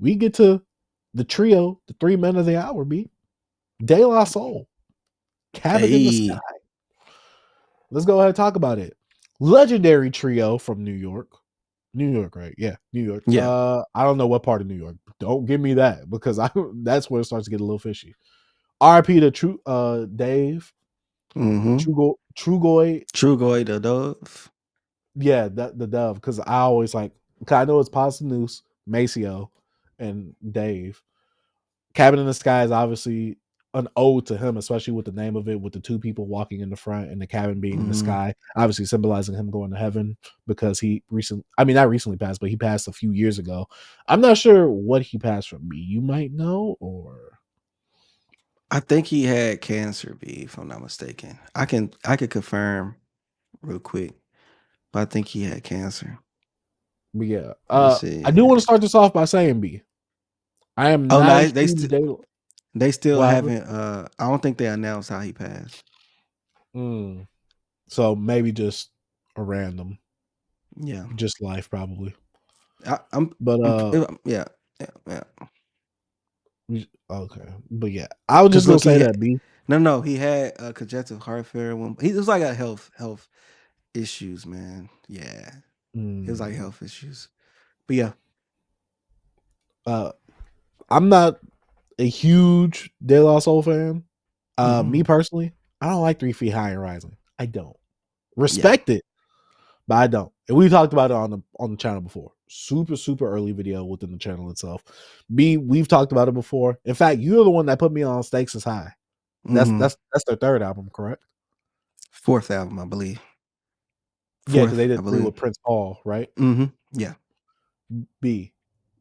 we get to the trio, the 3 men of the hour, B. De La Soul, Cabin in the Sky. Hey, Let's go ahead and talk about it. Legendary trio from New York. New York, right? Yeah, New York. yeah. I don't know what part of New York. Don't give me that because I that's where it starts to get a little fishy. RP to True Dave, Mm-hmm. Trugoy. Trugoy the Dove. Yeah, the Dove. Because I always like. Cause I know it's Pasta Noose, Maceo, and Dave. Cabin in the Sky is obviously an ode to him, especially with the name of it, with the two people walking in the front and the cabin being in the Mm-hmm. sky, obviously symbolizing him going to heaven because I mean, not recently passed, but he passed a few years ago. I'm not sure what he passed from. Me, you might know, or I think he had cancer, B, if I'm not mistaken. I could confirm real quick, but I think he had cancer. but yeah. Let me I do want to see. start this off by saying, B, I am Oh not a no, huge day. they still What happened? haven't I don't think they announced how he passed. Mm, so maybe just a random, Yeah. just life probably. I, I'm, But yeah. Yeah, yeah. okay, but yeah, I was Cause just gonna look, say that, B. no, he had congestive heart failure. He was like a health issues, man. Yeah, it was like Mm, health issues. But yeah. uh, I'm not a huge De La Soul fan. Me Hmm. personally, I don't like 3 Feet High and Rising. I don't Yeah. respect it, but I don't. And we talked about it on the channel before. Super early video within the channel itself. We've talked about it before. In fact, you're the one that put me on Stakes is High. That's Hmm. that's that's their third album, correct? Fourth album, I believe. Yeah, because they Fourth, I did 3 believe. with Prince Paul, right? Hmm. Yeah. B,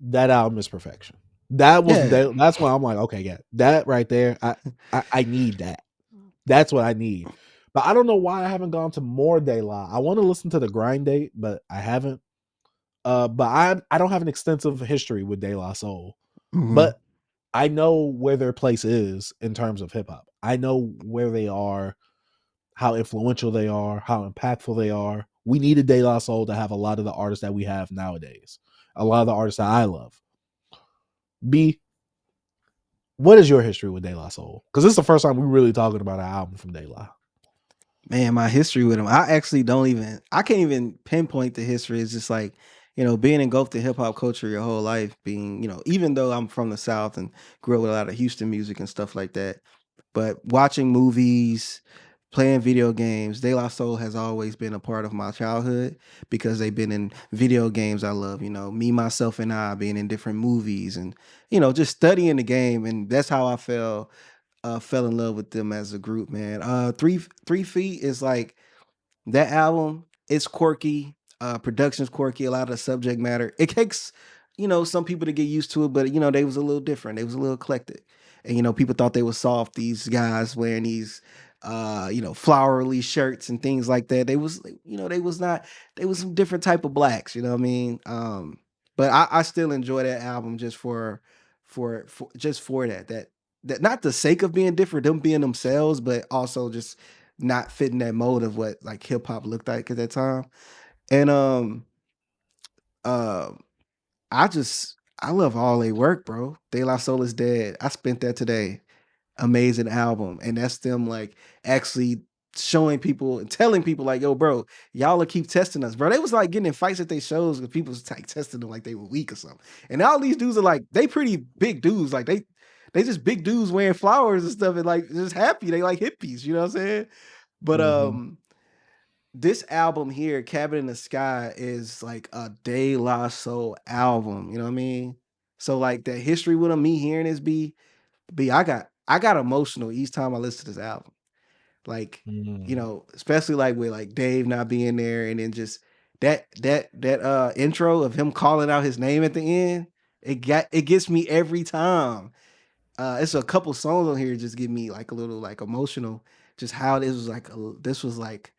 that album is perfection. That was the Yeah. day. That's why I'm like, okay, yeah, that right there. I need that. That's what I need. But I don't know why I haven't gone to more De La. I want to listen to the grind date, but I haven't. But I don't have an extensive history with De La Soul. Hmm. But I know where their place is in terms of hip hop. I know where they are, how influential they are, how impactful they are. We need a De La Soul to have a lot of the artists that we have nowadays. A lot of the artists that I love. B, what is your history with De La Soul? Because this is the first time we're really talking about an album from De La. Man, my history with him, I actually don't even, I can't even pinpoint the history. It's just like, being engulfed in hip hop culture your whole life, being, even though I'm from the South and grew up with a lot of Houston music and stuff like that, but watching movies, playing video games, De La Soul has always been a part of my childhood because they've been in video games I love, Me, Myself, and I being in different movies and, just studying the game. And that's how I fell in love with them as a group, man. Three Feet is like that album. It's quirky. Production's quirky. A lot of the subject matter. It takes, some people to get used to it, but they was a little different. They was a little eclectic, and people thought they were soft. These guys wearing these, flowery shirts and things like that. They was, they was not. They was some different type of blacks. You know what I mean? But I still enjoy that album just for just for that not the sake of being different, them being themselves, but also just not fitting that mold of what like hip hop looked like at that time. And uh, I love all they work, bro. De La Soul is Dead. I spent that today. Amazing album, and that's them like actually showing people and telling people like, yo, bro, y'all will keep testing us, bro. They was like getting in fights at their shows because people was like testing them like they were weak or something. And all these dudes are like, they pretty big dudes, like they just big dudes wearing flowers and stuff and like just happy. They like hippies, you know what I'm saying? But Mm-hmm. this album here, Cabin in the Sky, is like a De La Soul album. You know what I mean? So like that history with him, me hearing this I got emotional each time I listen to this album. Like, Mm-hmm. especially like with like Dave not being there and then just that intro of him calling out his name at the end, it gets me every time. It's a couple songs on here just get me like a little like emotional. Just how this was like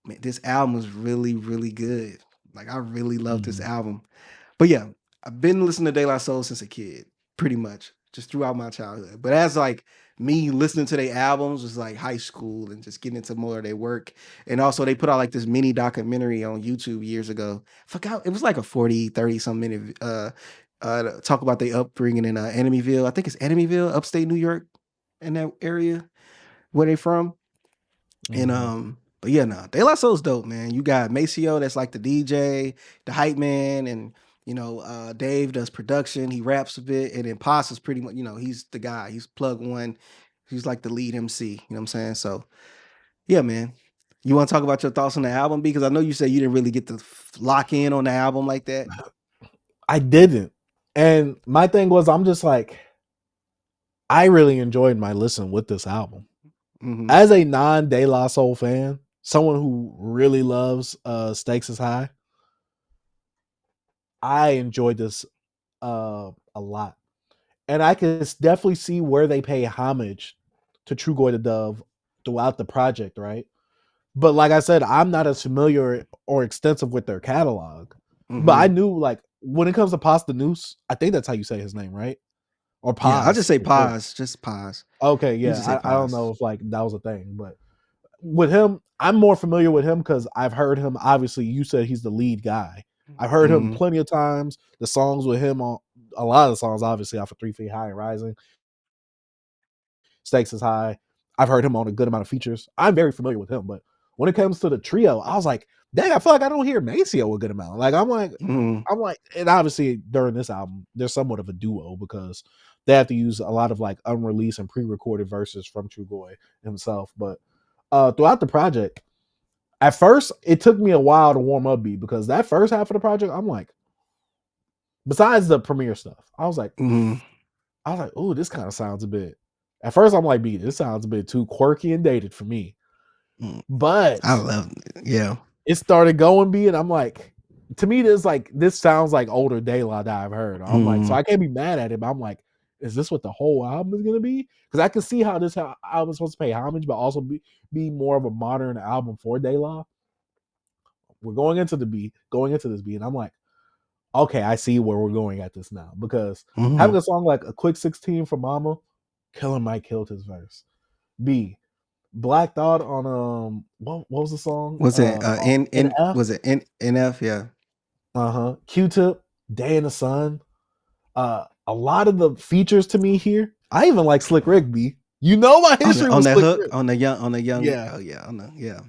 man, this album was really, really good. Like I really love this Mm-hmm. album. But yeah, I've been listening to De La Soul since a kid, pretty much, just throughout my childhood. But as like me listening to their albums was like high school and just getting into more of their work. And also they put out like this mini documentary on YouTube years ago. Forgot it was like a 40, 30 some minute talk about their upbringing in Enemyville. I think it's Enemyville, upstate New York, in that area where they from. And Mhm. but yeah, no, De La Soul's dope, man. You got Maceo, that's like the DJ, the hype man, and Dave does production. He raps a bit, and then Pos is pretty much, he's the guy. He's plug one. He's like the lead MC. You know what I'm saying? So yeah, man. You want to talk about your thoughts on the album? Because I know you said you didn't really get to lock in on the album like that. I didn't. And my thing was, I'm just like, I really enjoyed my listen with this album. Hmm. As a non De La Soul fan, someone who really loves Stakes is High, I enjoyed this a lot. And I can definitely see where they pay homage to True Goy the Dove throughout the project, right? But like I said, I'm not as familiar or extensive with their catalog. But I Hmm. knew like when it comes to Pasta Noose, I think that's how you say his name, right? Or Yeah, I'll just Paz. say pause. Just pause. Okay, You yeah. just say I don't know pause. if like that was a thing, but with him, I'm more familiar with him because I've heard him. Obviously, you said he's the lead guy. I've heard him Hmm. plenty of times. The songs with him on a lot of the songs, obviously, off of 3 Feet High and Rising. Stakes is High. I've heard him on a good amount of features. I'm very familiar with him, but when it comes to the trio, I was like, dang, I feel like I don't hear Maceo a good amount. Like Hmm. I'm like, and obviously during this album, there's somewhat of a duo because they have to use a lot of like unreleased and pre-recorded verses from True Goy himself. But throughout the project, at first it took me a while to warm up beat because that first half of the project, I'm like, besides the premiere stuff, Hmm. I was like, oh, this kind of sounds a bit. At first, I'm like, beat, this sounds a bit too quirky and dated for me. I But love it. Yeah. it started going B, and I'm like, to me, this sounds like older Daylight that I've heard. I'm like, so Hmm. I can't be mad at it, but I'm like, is this what the whole album is gonna be? Because I can see how this album is supposed to pay homage, but also be more of a modern album for Daylight. We're going into this B, and I'm like, okay, I see where we're going at this now. Because having Hmm. a song like a quick 16 for Mama, Killer Mike killed his verse. B, Black Thought on what was the song? Was it In F. was it NF? Yeah. Uh-huh. Q-Tip, Day in the Sun. A lot of the features to me here. I even like Slick Rick B. You know my history On with that Slick hook, Rick. on the young, Yeah. oh yeah, on the yeah.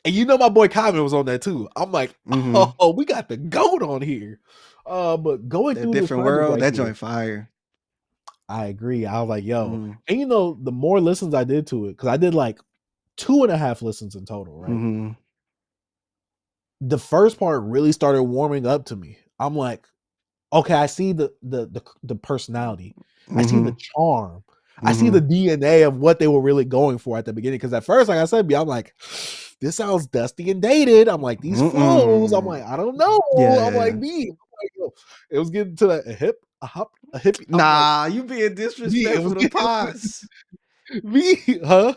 And you know my boy Common was on that too. I'm like, Hmm. oh, we got the goat on here. But going That through this different project world, right that here, joint fire. I agree. I was like, yo. Hmm. And the more listens I did to it, because I did like 2.5 listens in total, right? Hmm. The first part really started warming up to me. I'm like, okay, I see the personality. I see the Hmm. charm. I see Hmm. the DNA of what they were really going for at the beginning. Because at first, like I said, I'm like, this sounds dusty and dated. I'm like, these flows. I'm Mm-mm. like, I don't know. Yeah, I'm yeah, like, yeah. me. I'm like, yo, it was getting to a hip, a hop, a hippie. I'm like, Nah, you being me. It was disrespectful to getting Paz. me, huh?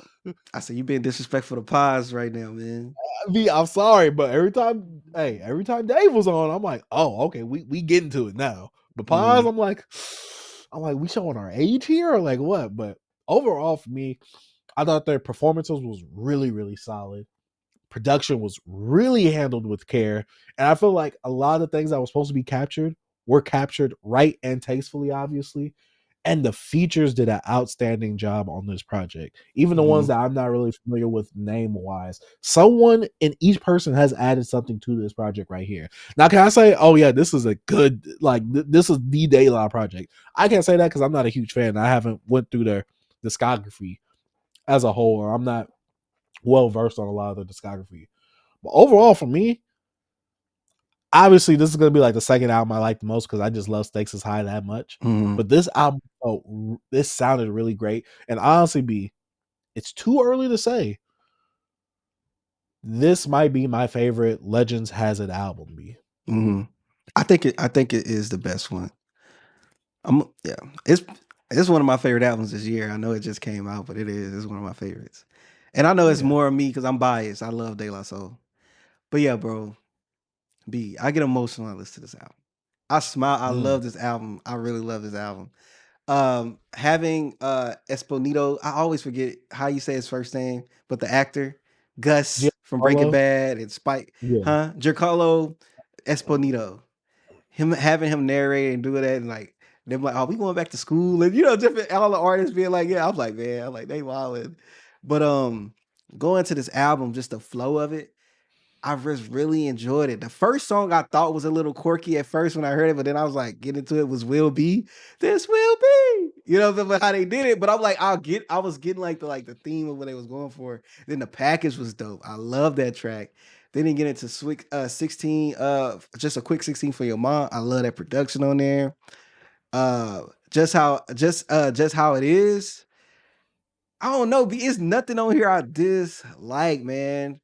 I said you being disrespectful to Paz right now, man. Me, I'm sorry, but every time Dave was on, I'm like, oh, okay, we getting to it now. But pause, Mm, I'm like, we showing our age here or like what? But overall, for me, I thought their performances was really, really solid. Production was really handled with care, and I feel like a lot of things that were supposed to be captured were captured right and tastefully, obviously. And the features did an outstanding job on this project. Even the ones mhm, that I'm not really familiar with name wise, someone in each person has added something to this project right here. Now, can I say, oh yeah, this is a good this is the Daylight project? I can't say that because I'm not a huge fan. I haven't went through their discography as a whole, or I'm not well versed on a lot of their discography. But overall, for me, obviously this is gonna be like the second album I like the most because I just love Stakes is High that much. mhm, But this album, this sounded really great. And honestly, B, it's too early to say. This might be my favorite Legends Has It album, B. mhm. I think it is the best one. Yeah. It's one of my favorite albums this year. I know it just came out, but it is. It's one of my favorites. And I know it's Yeah. more of me because I'm biased. I love De La Soul. But yeah, bro, I get emotional when I listen to this album. I smile. I Mm. love this album. I really love this album. Having Esponito, I always forget how you say his first name, but the actor, Gus from Breaking Giancarlo? Bad and Spike, Yeah. huh? Giancarlo Esponito. him having him narrate and doing that, and like they're like, "Oh, we going back to school," and you know, different all the artists being like, "Yeah," I'm like, man, I'm like they wildin'. But going to this album, just the flow of it, I just really enjoyed it. The first song I thought was a little quirky at first when I heard it, but then I was like, get into it was "Will Be." This will be, you know, how they did it. But I'm like, I was getting like the theme of what they was going for. Then the package was dope. I love that track. Then they get into 16, just a quick 16 for your mom. I love that production on there. Just how it is. I don't know, it's nothing on here I dislike, man.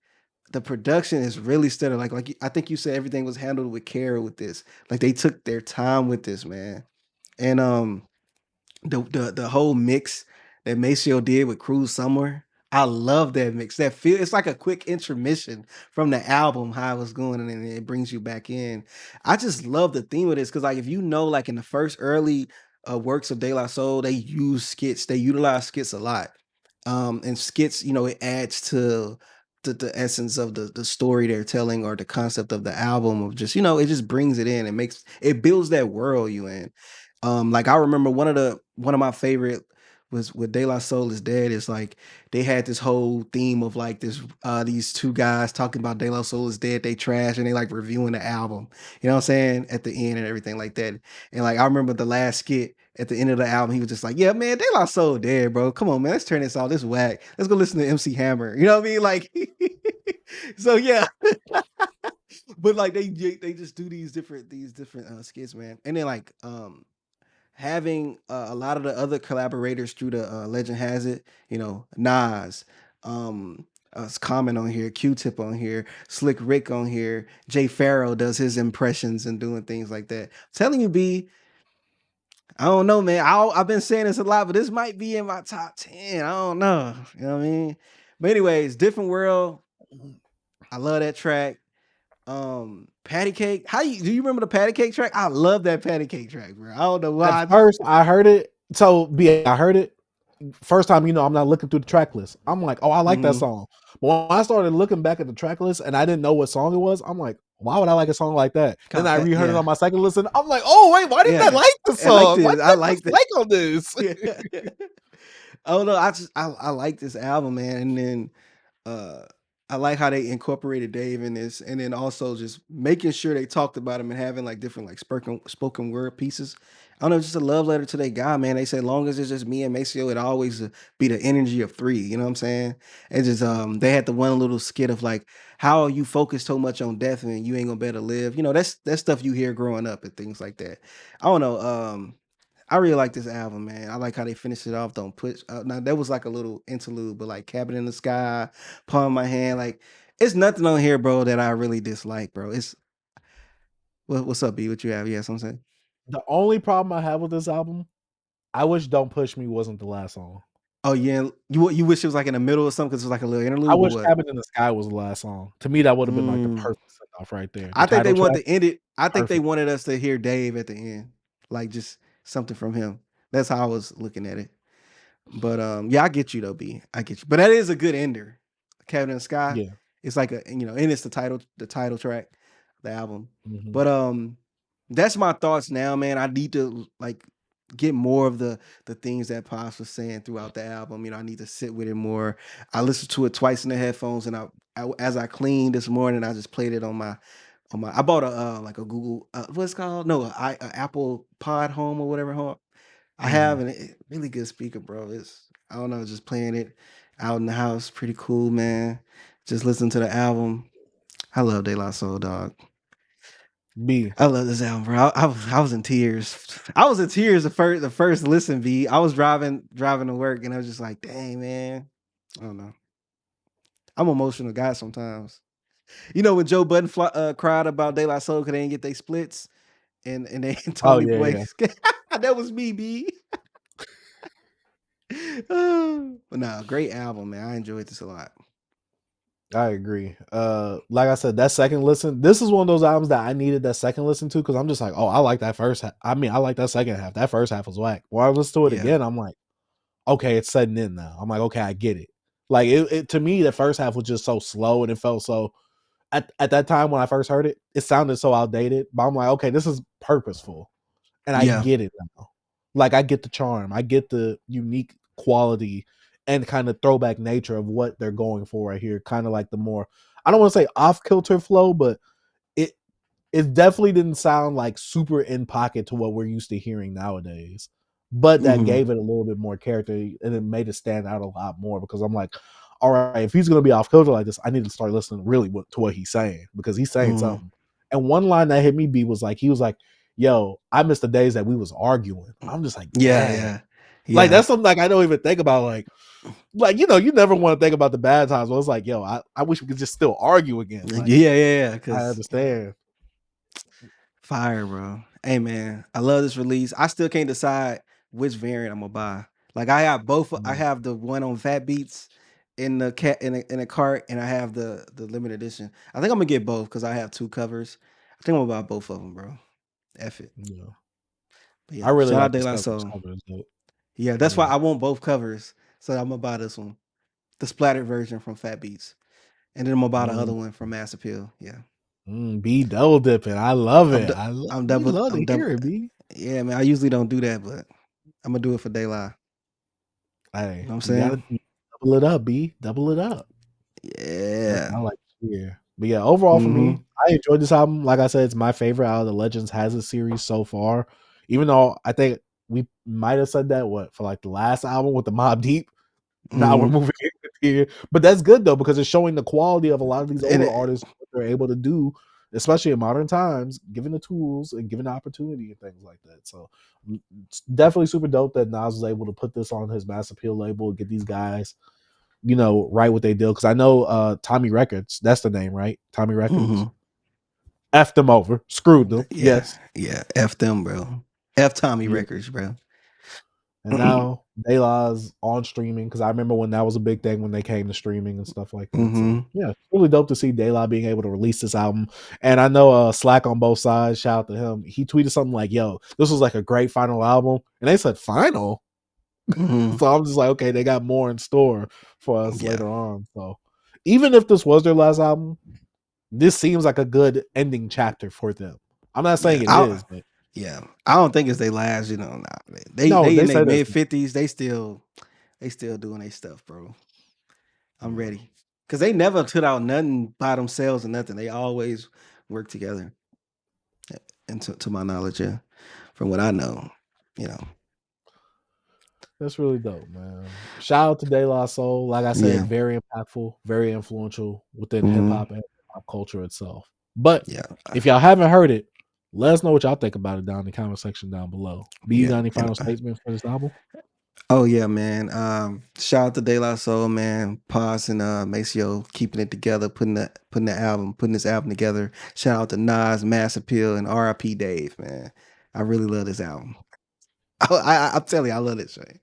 The production is really stellar. I think you said everything was handled with care with this. Like they took their time with this, man. And the whole mix that Maceo did with Cruise Somewhere. I love that mix. That feel it's like a quick intermission from the album, how it was going, and then it brings you back in. I just love the theme of this because, like, if you know, like in the first early works of De La Soul, they use skits. They utilize skits a lot. And skits, you know, it adds to the essence of the story they're telling or the concept of the album of just, you know, it just brings it in. It builds that world you in. Like I remember one of my favorite was with De La Soul is Dead. Is like they had this whole theme of like these two guys talking about De La Soul is Dead, they trash, and they like reviewing the album. You know what I'm saying? At the end and everything like that. And like I remember the last skit at the end of the album, he was just like, "Yeah, man, De La Soul dead, bro. Come on, man. Let's turn this off. This whack. Let's go listen to MC Hammer." You know what I mean? Like, so yeah. But like they just do these different skits, man. And then like having a lot of the other collaborators through the legend has it, you know, Nas, it's Common on here, Q-Tip on here, Slick Rick on here, Jay Farrow does his impressions and doing things like that. Telling you, B, I don't know, man. I've been saying this a lot, but this might be in my top 10. I don't know. You know what I mean? But anyways, Different World. I love that track. Patty Cake. Do you remember the Patty Cake track? I love that Patty Cake track, bro. I don't know At why. first, I heard it. So, yeah, I heard it. First time, I'm not looking through the track list. I'm like, oh, I like that Mhm. song. But when I started looking back at the track list and I didn't know what song it was, I'm like, why would I like a song like that? Then I reheard it Yeah. on my second listen. I'm like, oh wait, why didn't I Yeah. like the I like song? Why this. did I I like that. dislike on this? Yeah. Oh no, I like this album, man. And then uh I like how they incorporated Dave in this, and then also just making sure they talked about him and having like different like spoken word pieces. I don't know, just a love letter to that guy, man. They said long as it's just me and Maceo, it always be the energy of three. You know what I'm saying? And just they had the one little skit of like, how are you focused so much on death and you ain't gonna better live? You know, that's stuff you hear growing up and things like that. I don't know. I really like this album, man. I like how they finished it off. Don't put now that was like a little interlude, but like Cabin in the Sky, Palm in My Hand, like it's nothing on here, bro, that I really dislike, bro. It's what's up, B? What you have? Yes, I'm saying. The only problem I have with this album, I wish "Don't Push Me" wasn't the last song. Oh yeah, you wish it was like in the middle or something because it was like a little I interlude, but wish what? "Cabin in the Sky" was the last song. To me, that would have been like the Mm, perfect send off right there. The I think they title track, wanted to end it. I think they perfect. wanted us to hear Dave at the end, like just something from him. That's how I was looking at it. But yeah, I get you though, B. I get you. But that is a good ender. Cabin in the Sky. Yeah. It's like and it's the title track, the album. Mhm. But that's my thoughts now, man. I need to like get more of the things that Pops was saying throughout the album. You know, I need to sit with it more. I listened to it twice in the headphones, and as I cleaned this morning, I just played it on my. I bought a like a Google what's it called? No, a Apple Pod Home or whatever home I have, Mhm. and really good speaker, bro. It's I don't know, just playing it out in the house, pretty cool, man. Just listen to the album. I love De La Soul, dog. B. I love this album, bro. I was in tears. I was in tears the first listen. B. I was driving to work, and I was just like, dang, man. I don't know. I'm an emotional guy sometimes. You know when Joe Budden cried about De La Soul because they didn't get their splits, and they Oh, Tony yeah, Boy. yeah. That was me, B. But nah, great album, man. I enjoyed this a lot. I agree. Like I said, that second listen, this is one of those albums that I needed that second listen to because I'm just like, oh, I like that first half. I mean, I like that second half. That first half was whack. When I listen to it Yeah. again, I'm like, okay, it's setting in now. I'm like, okay, I get it. Like it to me, the first half was just so slow and it felt so. at that time when I first heard it, it sounded so outdated. But I'm like, okay, this is purposeful, and I Yeah. get it now. Like I get the charm, I get the unique quality and kind of throwback nature of what they're going for right here. Kind of like the more, I don't want to say off kilter flow, but it it definitely didn't sound like super in pocket to what we're used to hearing nowadays. But that Mhm. gave it a little bit more character and it made it stand out a lot more because I'm like, all right, if he's gonna be off kilter like this, I need to start listening really to what he's saying because he's saying Mhm. something. And one line that hit me B was like, he was like, "Yo, I miss the days that we was arguing." I'm just like, Yeah, dang, yeah. like Yeah. that's something like I don't even think about. Like you never want to think about the bad times. But it's like, yo, I wish we could just still argue again. Yeah, Like yeah, yeah, I 'cause understand. fire, bro. Hey, man, I love this release. I still can't decide which variant I'm gonna buy. Like, I have both. I Mm, have the one on Fat Beats in the cat in a cart, and I have the limited edition. I think I'm gonna get both because I have 2 covers. I think I'm gonna buy both of them, bro. F it. yeah. But I yeah, really shout out like De this La cover. This Soul. cover is dope. Yeah, that's why Yeah. I want both covers. So I'm gonna buy this one, the splattered version from Fat Beats, and then I'm gonna buy the other Mm, one from Mass Appeal. Yeah, be double dipping. I love I'm it. du- I love. I'm We double. love I'm to double. hear it, B. Yeah, man. I usually don't do that, but I'm gonna do it for De La. You Hey, know what I'm you gotta saying? double it up, B. Double it up. That's Yeah. what I like to hear. But yeah, overall for Mm-hmm. me, I enjoyed this album. Like I said, it's my favorite out of the Legends has a series so far. Even though I think we might have said that for like the last album with the Mob Deep. Now we're Mm-hmm. moving here, but that's good though because it's showing the quality of a lot of these And older artists what they're able to do, especially in modern times, given the tools and given the opportunity and things like that. So it's definitely super dope that Nas was able to put this on his Mass Appeal label, get these guys, right what they did. Because I know Tommy Records, that's the name, right? Tommy Records. mm-hmm. F them over, screwed them. Yeah, Yes, yeah. F them, bro. F Tommy yeah. Records, bro. And now De La's on streaming because I remember when that was a big thing when they came to streaming and stuff like that. So Mm-hmm. yeah, it's really dope to see De La being able to release this album. And I know Slack on both sides, shout out to him. He tweeted something like, "Yo, this was like a great final album," and they said final. Mm-hmm. So I'm just like, okay, they got more in store for us Yeah, later on. So even if this was their last album, this seems like a good ending chapter for them. I'm not yeah. saying it is, but Yeah. I don't think it's they last. Nah, man. no, They they in their said this. mid-50s. They still doing their stuff, bro. I'm ready. Cause they never put out nothing by themselves or nothing. They always work together. And to my knowledge, yeah. From what I know, you know. That's really dope, man. Shout out to De La Soul. Like I said, Yeah. very impactful, very influential within hip Mhm. hop and pop culture itself. But Yeah. if y'all haven't heard it, let us know what y'all think about it down in the comment section down below. B, you Yeah. got any And final statements for this album? oh yeah, man. Shout out to De La Soul, man. Paz and Maceo keeping it together, putting this album together. Shout out to Nas, Mass Appeal, and R.I.P. Dave, man. I really love this album. I'm telling you, I love this shit.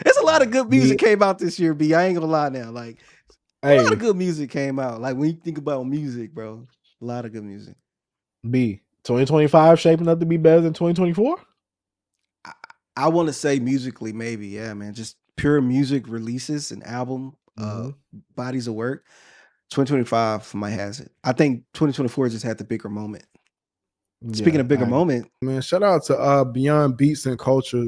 There's a lot of good music B, came out this year, B. I ain't gonna lie now. Like a lot of hey, good music came out. Like when you think about music, bro, a lot of good music. B, 2025 shaping up to be better than 2024? I, I want to say musically, maybe, yeah, man. Just pure music releases and album Mm-hmm. bodies of work. 2025 might has it. I think 2024 just had the bigger moment. Speaking Yeah, of bigger moment, Man, shout out to Beyond Beats and Culture